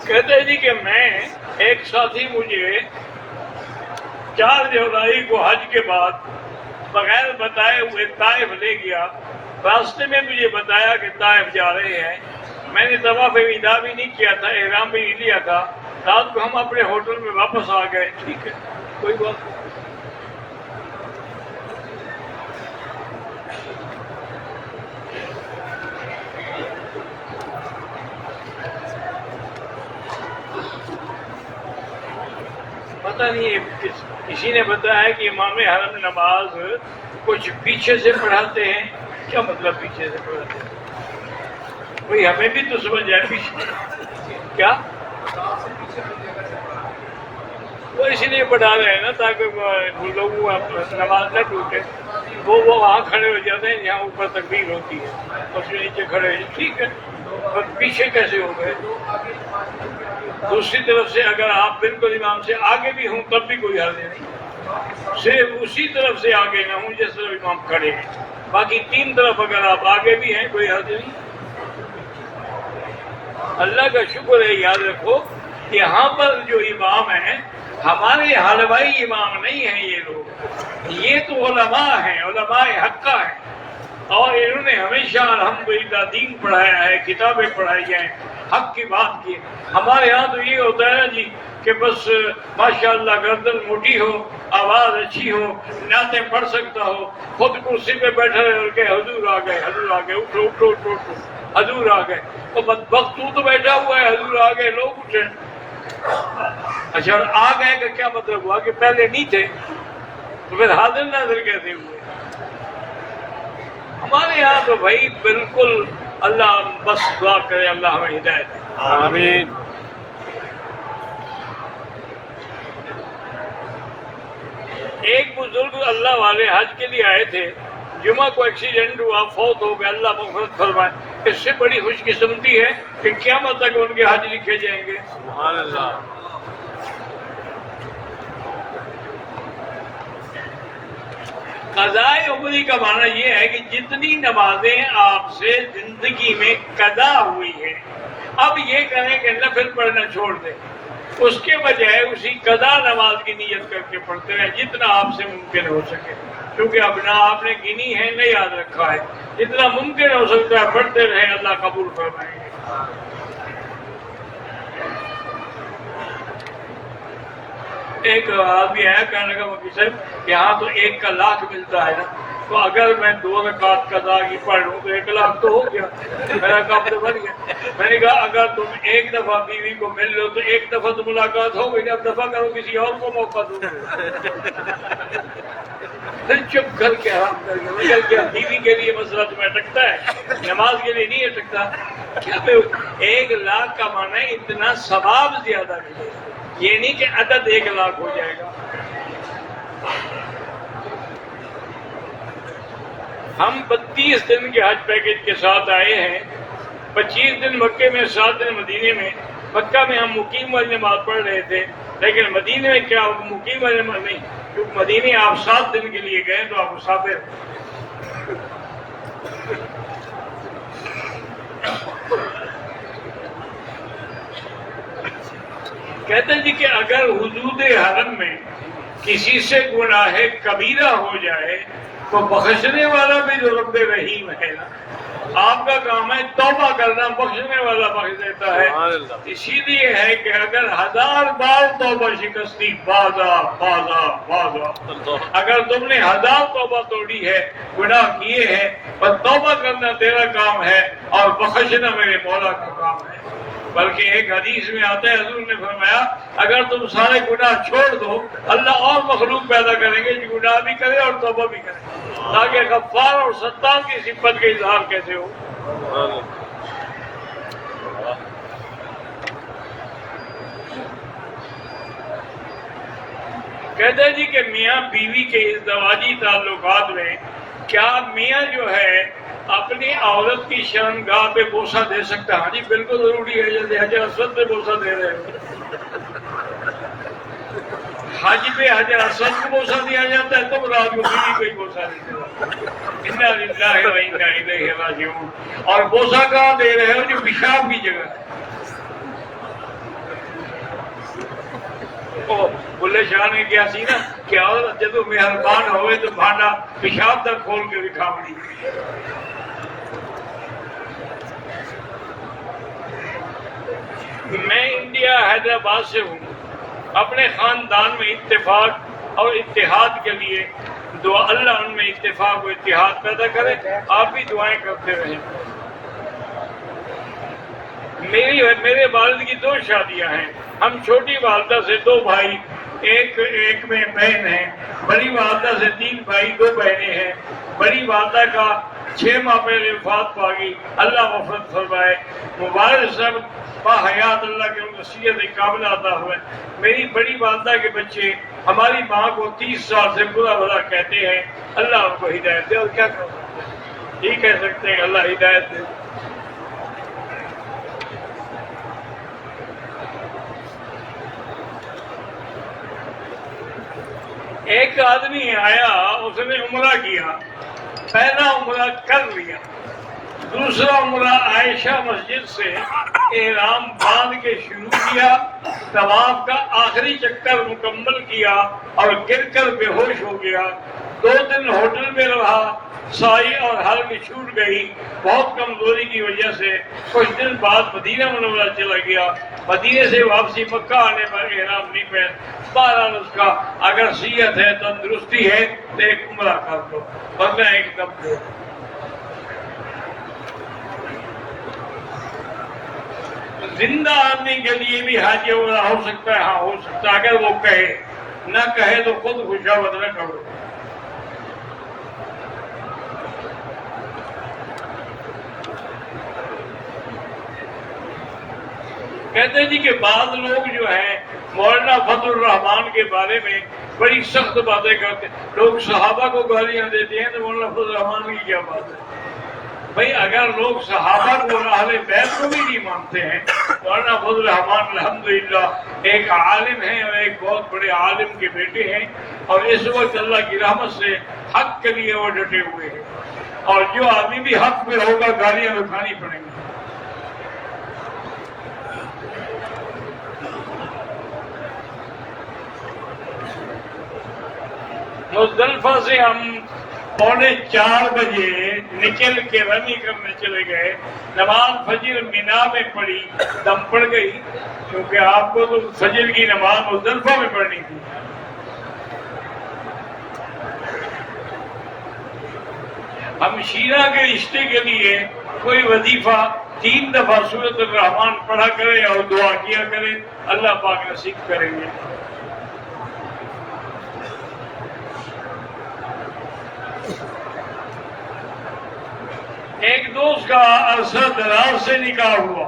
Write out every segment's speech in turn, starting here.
کہتے ہیں جی کہ میں ایک ساتھی مجھے 4 جولائی کو حج کے بعد بغیر بتائے ہوئے طائف لے گیا. راستے میں مجھے بتایا کہ طائف جا رہے ہیں. میں نے طواف ودا بھی نہیں کیا تھا, احرام بھی نہیں لیا تھا. رات کو ہم اپنے ہوٹل میں واپس آ گئے. ٹھیک ہے, کوئی بات نہیں. پتہ نہیں کسی نے بتایا کہ امام حرم نماز کچھ پیچھے سے پڑھاتے ہیں. کیا مطلب پیچھے سے پڑھاتے ہیں؟ بھئی ہمیں بھی تو سمجھ جائے پیچھے کیا وہ اس لیے پڑھا رہے ہیں نا تاکہ لوگوں نماز نہ ٹوٹے. وہ وہاں کھڑے ہو جاتے ہیں جہاں اوپر تکبیر ہوتی ہے, اس میں نیچے کھڑے ہیں. ٹھیک ہے, اور پیچھے کیسے ہو گئے؟ دوسری طرف سے اگر آپ بالکل امام سے آگے بھی ہوں تب بھی کوئی حرج نہیں, صرف اسی طرف سے آگے نہ ہوں جس طرف امام کھڑے ہیں. باقی 3 طرف اگر آپ آگے بھی ہیں کوئی حرج نہیں. اللہ کا شکر ہے, یاد رکھو یہاں پر جو امام ہیں ہمارے حلوائی امام نہیں ہیں. یہ لوگ یہ تو علماء ہیں, علماء حقہ ہیں, اور انہوں نے ہمیشہ الحمدللہ دین پڑھایا ہے, کتابیں پڑھائی ہیں, حق کی بات کی. ہمارے ہاں تو یہ ہوتا ہے نا جی کہ بس ماشاءاللہ گردن موٹی ہو, آواز اچھی ہو, نعتیں پڑھ سکتا ہو, خود کرسی پہ بیٹھے رہ کے حضور آ گئے, حضور آ گئے, اٹھو اٹھو اٹھو اٹھو, حضور آ گئے. تو بدبخت تو بیٹھا ہوا ہے, حضور آ گئے, لوگ اٹھے. اچھا, اور آ گئے کا کیا مطلب ہوا کہ پہلے نہیں تھے, تو پھر حاضر ناظر کیسے ہوئے؟ ہمارے یہاں تو بھائی بالکل اللہ بس دعا کرے اللہ ہمیں ہدایت دے. آمین. ایک بزرگ اللہ والے حج کے لیے آئے تھے, جمعہ کو ایکسیڈنٹ ہوا, فوت ہو گئے, اللہ مغفرت فرمائے. اس سے بڑی خوش قسمتی ہے کہ قیامت تک ان کے حج لکھے جائیں گے. سبحان اللہ. قضائے عمری کا معنی یہ ہے کہ جتنی نمازیں آپ سے زندگی میں قضا ہوئی ہیں اب یہ کریں کہ نفل پڑھنا چھوڑ دیں, اس کے بجائے اسی قضا نماز کی نیت کر کے پڑھتے رہیں جتنا آپ سے ممکن ہو سکے, کیونکہ اب نہ آپ نے گنی ہے نہ یاد رکھا ہے. جتنا ممکن ہو سکتا ہے پڑھتے رہیں, اللہ قبول فرمائیں گے. ایک آدمی آیا کہنے لگا مفتی صاحب یہاں تو 1 کا لاکھ ملتا ہے نا, تو اگر میں 2 رکعت قضا کی پڑھ لوں تو 1 لاکھ تو ہو گیا, میرا کام تو بن گیا. میں نے کہا اگر تم 1 دفعہ بیوی کو مل لو تو 1 دفعہ تو ملاقات ہو گئی, اب دفعہ کرو کسی اور کو موقع دو. پھر چپ کر کے آرام کر کے نکل گیا. بیوی کے لیے مسئلہ تمہیں اٹکتا ہے, نماز کے لیے نہیں اٹکتا. 1 لاکھ کا معنی اتنا ثواب زیادہ ملے, یہ نہیں کہ عدد 1 لاکھ ہو جائے گا. ہم 32 دن کے حج پیکج کے ساتھ آئے ہیں, 25 دن مکے میں, 7 دن مدینے میں. مکہ میں ہم مقیم والی نماز پڑھ رہے تھے, لیکن مدینے میں کیا مقیم والی نماز نہیں, کیونکہ مدینے آپ 7 دن کے لیے گئے تو آپ مسافر. کہتے ہیں جی کہ اگر حدود حرم میں کسی سے گناہ کبیرہ ہو جائے تو بخشنے والا بھی جو رب رحیم ہے نا, آپ کا کام ہے توبہ کرنا, بخشنے والا بخش دیتا ہے. اسی لیے ہے کہ اگر 1000 بار توبہ شکستی بازا بازا بازا, اگر تم نے 1000 توبہ توڑی ہے, گناہ کیے ہیں, پر توبہ کرنا تیرا کام ہے اور بخشنا میرے مولا کا کام ہے. بلکہ ایک حدیث میں آتا ہے, حضور نے فرمایا اگر تم سارے گناہ چھوڑ دو اللہ اور مخلوق پیدا کریں گے جو گناہ بھی کرے اور توبہ بھی کرے, تاکہ غفار اور ستار کی صفت کا اظہار کیسے ہو. کہتے ہیں جی کہ میاں بیوی کے ازدواجی تعلقات میں کیا میاں جو ہے اپنی عورت کی شرمگاہ پہ بوسہ دے سکتا ہے؟ ہاں جی بالکل ضروری ہے, جیسے حجر اسود پہ بوسہ دے رہے ہو. حج پہ حجر اسود کو بوسہ دیا جاتا ہے, تم رات کو بیوی کو ہی بوسہ دیتے ہو. انا للہ و انا الیہ راجعون. اور بوسہ کہاں دے رہے ہو؟ جو پیشاب کی جگہ ہے. بلے شاہ نے کیا سی نا کہ عورت جدو مہربان ہوئے تو بھانڈا پیشاب تک کھول کے دکھاوڑی. میں انڈیا حیدرآباد سے ہوں. اپنے خاندان میں اتفاق اور اتحاد کے لیے دعا، اللہ ان میں اتفاق و اتحاد پیدا کرے. آپ بھی دعائیں کرتے رہیں. میرے والد کی 2 شادیاں ہیں. ہم چھوٹی والدہ سے 2 بھائی، ایک میں بہن ہے. بڑی والدہ سے 3 بھائی 2 بہنیں ہیں. بڑی والدہ کا 6 ماہ پہلے وفات پا گئی، اللہ مغفرت فرمائے. والد صاحب با حیات، اللہ کے ان کو صحت کاملہ عطا ہوئے. میری بڑی والدہ کے بچے ہماری ماں کو 30 سال سے برا بھلا کہتے ہیں، اللہ ان کو ہدایت دے. اور کیا کر سکتے ہیں، یہی کہہ سکتے ہیں اللہ ہدایت دے. ایک آدمی آیا، اس نے عمرہ کیا. پہلا عمرہ کر لیا. دوسرا عمرہ عائشہ مسجد سے احرام باندھ کے شروع کیا. طواف کا آخری چکر مکمل کیا اور گر کر بے ہوش ہو گیا. 2 دن ہوٹل میں رہا. سائی اور حلق چھوٹ گئی بہت کمزوری کی وجہ سے. کچھ دن بعد مدینہ منورہ چلا گیا. مدینے سے واپسی مکہ آنے پر احرام نہیں پہن. بہرحال اس کا اگر صحت ہے، تندرستی ہے تو ایک عمرہ کر دو، ورنہ ایک دم دو. زندہ آدمی کے لیے بھی حج عمرہ ہو سکتا ہے. ہاں ہو سکتا ہے، اگر وہ کہے. نہ کہے تو خود خوشامد نہ کرو. کہتے جی کہ بعض لوگ جو ہیں مولانا فضل الرحمان کے بارے میں بڑی سخت باتیں کرتے ہیں. لوگ صحابہ کو گالیاں دیتے ہیں تو مولانا فضل الرحمان کی کیا بات ہے؟ بھائی اگر لوگ صحابہ کو اور اہل بیت کو بھی نہیں مانتے ہیں، مولانا فضل الرحمان الحمدللہ ایک عالم ہیں اور ایک بہت بڑے عالم کے بیٹے ہیں، اور اس وقت اللہ کی رحمت سے حق کے لیے وہ ڈٹے ہوئے ہیں. اور جو آدمی بھی حق میں ہوگا گالیاں تو کھانی پڑیں گی. مزدلفہ سے ہم 3:45 بجے نکل کے رمی کرنے چلے گئے. نماز فجر مینا میں پڑھی، دم پڑ گئی کیونکہ آپ کو تو فجر کی نماز مزدلفہ میں پڑھنی تھی. ہم شیرہ کے رشتے کے لیے کوئی وظیفہ 3 دفعہ سورۃ الرحمن پڑھا کرے اور دعا کیا کرے، اللہ پاک نصیب کریں گے. ایک دوست کا عرصہ دراز سے نکاح ہوا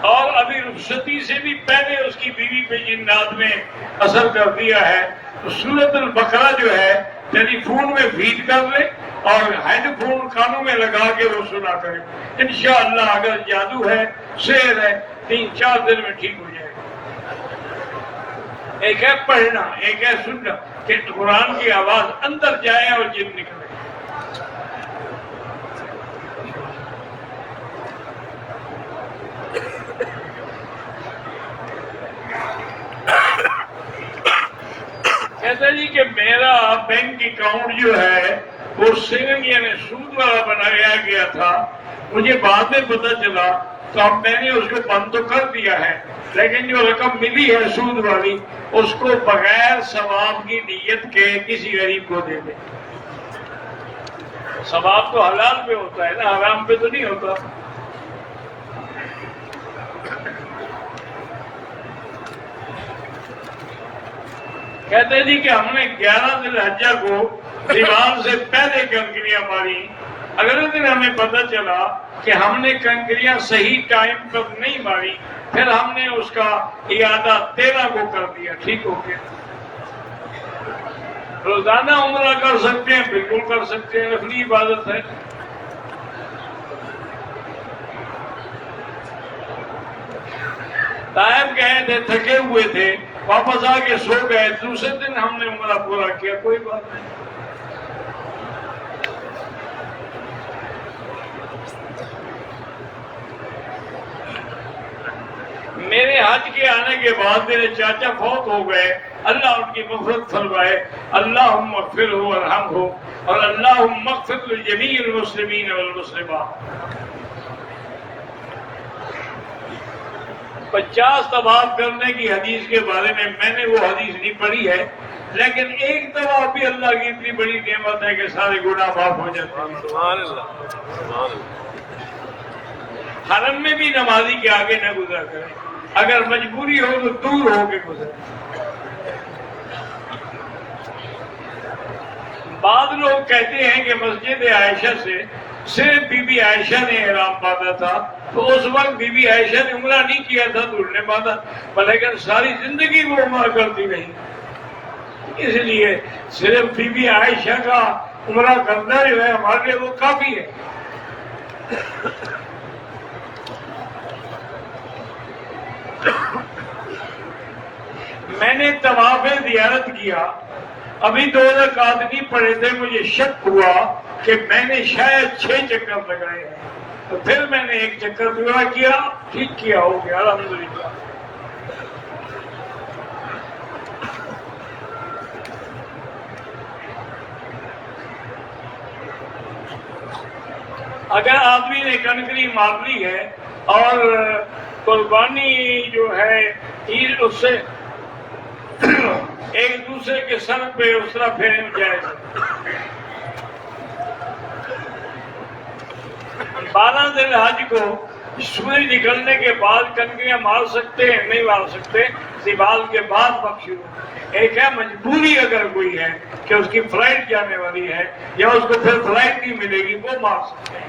اور ابھی رخصتی سے بھی پہلے اس کی بیوی پہ جنات میں اثر کر دیا ہے. تو سورۃ البقرہ جو ہے ٹیلی فون میں فیڈ کر لے اور ہیڈ فون کانوں میں لگا کے وہ سنا کرے. انشاءاللہ اگر جادو ہے، سحر ہے، 3-4 دن میں ٹھیک ہو جائے گا. ایک ہے پڑھنا، ایک ہے سننا کہ قرآن کی آواز اندر جائے اور جن نکلے. کہتا جی کہ میرا بینک اکاؤنٹ جو ہے وہ سیونگ یعنی سود والا بنایا گیا تھا. مجھے بعد میں پتہ چلا تو اب میں نے اس کو بند تو کر دیا ہے، لیکن جو رقم ملی ہے سود والی اس کو بغیر ثواب کی نیت کے کسی غریب کو دے دے. ثواب تو حلال پہ ہوتا ہے نا، حرام پہ تو نہیں ہوتا. کہتے جی کہ ہم نے 11 ذی الحجہ کو دیوار سے پہلے کنکریاں ماری. اگلے دن ہمیں پتہ چلا کہ ہم نے کنکریاں صحیح ٹائم پر نہیں ماری، پھر ہم نے اس کا اعادہ 13 کو کر دیا. ٹھیک ہو گیا. روزانہ عمرہ کر سکتے ہیں، بالکل کر سکتے ہیں، نفلی عبادت ہے. طائف گئے تھے، تھکے ہوئے تھے، واپس آ کے سو گئے. دوسرے دن ہم نے عمرہ پورا کیا، کوئی بات نہیں. میرے حج کے آنے کے بعد میرے چاچا فوت ہو گئے. اللہ ان کی مغفرت فرمائے. اللہم اغفرہ وارحمہ اور اللہم اغفر لجمیع المسلمین والمسلمات. 50 طواف کرنے کی حدیث کے بارے میں نے وہ حدیث نہیں پڑھی ہے، لیکن ایک طواف بھی اللہ کی اتنی بڑی نعمت ہے کہ سارے گناہ معاف ہو جاتے ہیں. سبحان اللہ سبحان اللہ. حرم میں بھی نمازی کے آگے نہ گزرا کرے، اگر مجبوری ہو تو دور ہو کے گزرے. بعض لوگ کہتے ہیں کہ مسجد عائشہ سے صرف بی بی عائشہ نے احرام باندھا تھا، تو اس وقت بی بی عائشہ نے عمرہ نہیں کیا تھا تو انہوں نے باندھا، لیکن ساری زندگی وہ عمرہ کرتی رہی. اس لیے صرف بی بی عائشہ کا عمرہ کرنا جو ہے ہمارے لیے وہ کافی ہے. میں نے طواف زیارت کیا، ابھی 2 رکعت نہیں پڑے تھے، مجھے شک ہوا کہ میں نے شاید 6 چکر لگائے ہیں، تو پھر میں نے 1 چکر پورا کیا، ٹھیک کیا، ہو گیا الحمدللہ. اگر آدمی نے کنکری مار لی ہے اور قربانی جو ہے عید، اس سے ایک دوسرے کے سر پہ اس طرح پھیرنے جائے. 12 ذی الحج کو سورج نکلنے کے بعد کنکریاں مار سکتے ہیں؟ نہیں مار سکتے، زوال کے بعد بخشی. ایک ہے مجبوری، اگر کوئی ہے کہ اس کی فلائٹ جانے والی ہے یا اس کو پھر فلائٹ نہیں ملے گی، وہ مار سکتے ہیں.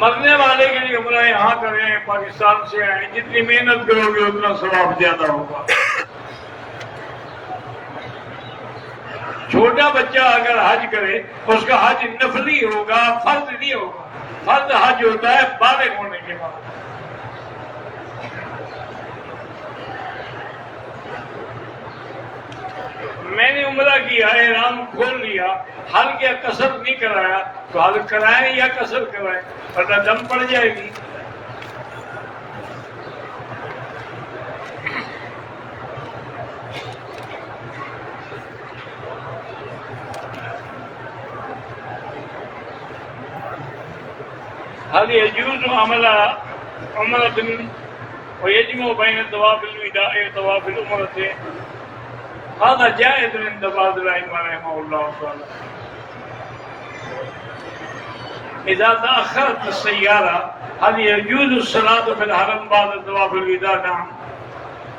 مرنے والے کے لیے عمرہ یہاں کریں، پاکستان سے آئیں، جتنی محنت کرو گے اتنا ثواب زیادہ ہوگا. چھوٹا بچہ اگر حج کرے اس کا حج نفلی ہوگا، فرض نہیں ہوگا. فرض حج ہوتا ہے بالغ ہونے کے بعد. میں نے عمرہ کیا، احرام کھول لیا، حل کیا قصر نہیں کرایا، تو حل کرائیں یا قصر کرائیں، ورنہ دم پڑ جائے گی. هل يجوز عمل عمرة ويجمع بين طواف الوداع وطواف العمرة؟ هذا جائز عند بعض الأئمة رحمه الله تعالى. إذا تأخرت السيارة هل يجوز الصلاة في الحرم بعد طواف الوداع؟ نعم.